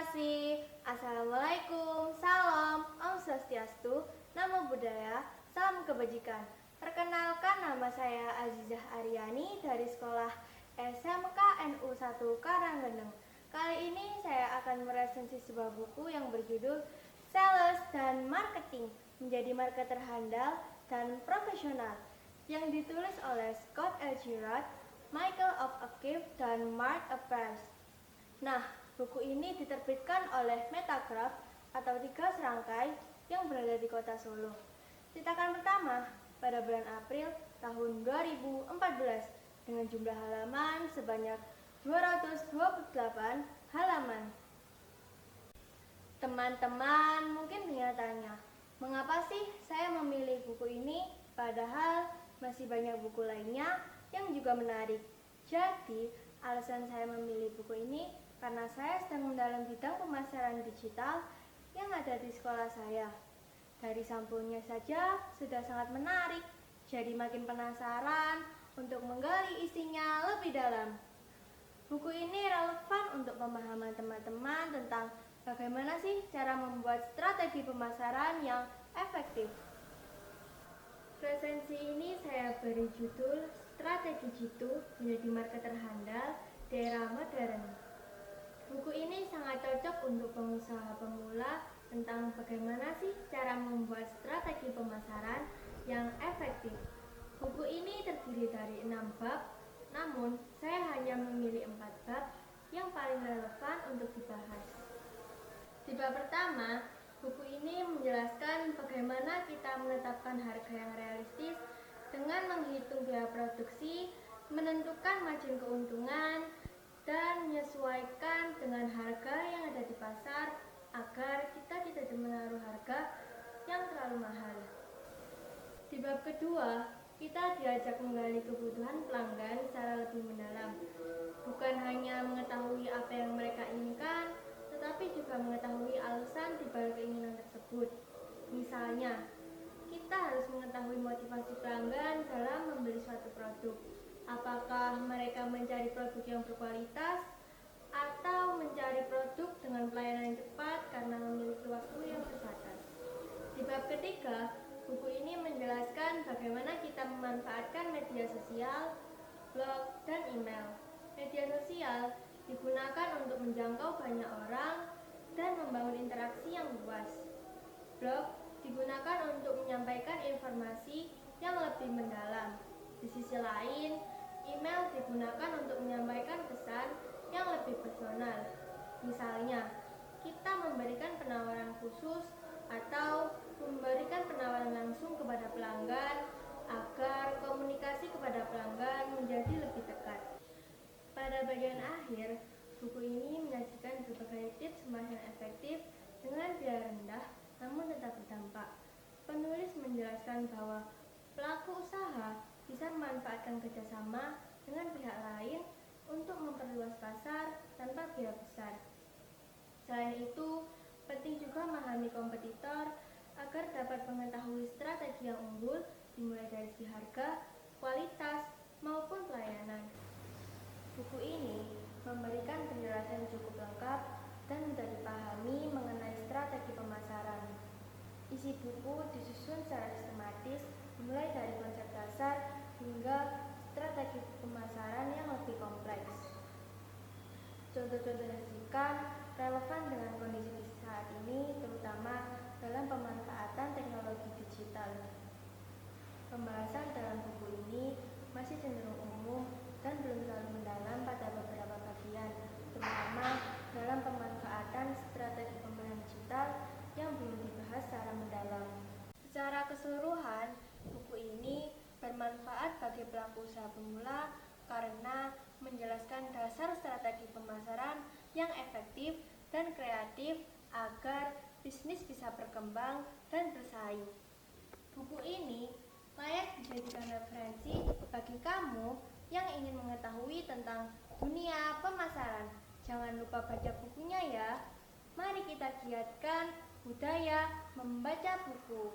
kasih. Assalamualaikum, salam, Om Swastiastu, Namo Buddhaya, salam kebajikan. Perkenalkan, nama saya Azizah Aryani dari sekolah SMK NU 1 Karanggeneng. Kali ini saya akan meresensi sebuah buku yang berjudul Sales dan Marketing, menjadi marketer handal dan profesional, yang ditulis oleh Scott L. Girard, Michael of O'Keefe, dan Mark Appels. Nah, buku ini diterbitkan oleh Metagraph atau 3 serangkai yang berada di kota Solo. Cetakan pertama pada bulan April tahun 2014 dengan jumlah halaman sebanyak 228 halaman. Teman-teman mungkin bertanya, mengapa sih saya memilih buku ini padahal masih banyak buku lainnya yang juga menarik? Jadi, alasan saya memilih buku ini karena saya sedang mendalam bidang pemasaran digital yang ada di sekolah saya. Dari sampulnya saja sudah sangat menarik, jadi makin penasaran untuk menggali isinya lebih dalam. Buku ini relevan untuk pemahaman teman-teman tentang bagaimana sih cara membuat strategi pemasaran yang efektif. Resensi ini saya beri judul Strategi Jitu Menjadi Marketer Handal di Era Modern. Buku ini sangat cocok untuk pengusaha pemula tentang bagaimana sih cara membuat strategi pemasaran yang efektif. Buku ini terdiri dari 6 bab, namun saya hanya memilih 4 bab yang paling relevan untuk dibahas. Di bab pertama, buku ini menjelaskan bagaimana kita menetapkan harga yang realistis dengan menghitung biaya produksi, menentukan margin keuntungan, dan menyesuaikan dengan harga yang ada di pasar agar kita tidak menaruh harga yang terlalu mahal. Di bab kedua, kita diajak menggali kebutuhan pelanggan secara lebih mendalam. Bukan hanya mengetahui apa yang mereka inginkan, tetapi juga mengetahui alasan di balik keinginan tersebut. Misalnya, kita harus mengetahui motivasi pelanggan dalam membeli suatu produk. Apakah mereka mencari produk yang berkualitas atau mencari produk dengan pelayanan yang cepat karena memiliki waktu yang terbatas. Di bab ketiga, buku ini menjelaskan bagaimana kita memanfaatkan media sosial, blog, dan email. Media sosial digunakan untuk menjangkau banyak orang dan membangun interaksi yang luas. Blog digunakan untuk menyampaikan informasi yang lebih mendalam. Di sisi lain, email digunakan untuk menyampaikan pesan yang lebih personal. Misalnya, kita memberikan penawaran khusus atau memberikan penawaran langsung kepada pelanggan agar komunikasi kepada pelanggan menjadi lebih dekat. Pada bagian akhir, buku ini menyajikan berbagai tips pemasaran efektif dengan biaya rendah namun tetap berdampak. Penulis menjelaskan bahwa pelaku usaha bisa memanfaatkan kerjasama dengan pihak lain untuk memperluas pasar tanpa biaya besar. Selain itu, penting juga memahami kompetitor agar dapat mengetahui strategi yang unggul dimulai dari segi harga, kualitas, maupun pelayanan. Buku ini memberikan penjelasan cukup lengkap dan mudah dipahami mengenai strategi pemasaran. Isi buku disusun secara sistematis mulai dari konsep dasar hingga strategi pemasaran yang lebih kompleks. Contoh-contoh yang diberikan relevan dengan kondisi saat ini, terutama dalam pemanfaatan teknologi digital. Pembahasan dalam buku ini masih cenderung umum dan belum terlalu mendalam pada beberapa bagian, terutama dalam pemanfaatan strategi pemasaran digital yang belum dibahas secara mendalam. Secara keseluruhan, buku ini bermanfaat bagi pelaku usaha pemula karena menjelaskan dasar strategi pemasaran yang efektif dan kreatif agar bisnis bisa berkembang dan bersaing. Buku ini layak dijadikan referensi bagi kamu yang ingin mengetahui tentang dunia pemasaran. Jangan lupa baca bukunya ya. Mari kita giatkan budaya membaca buku.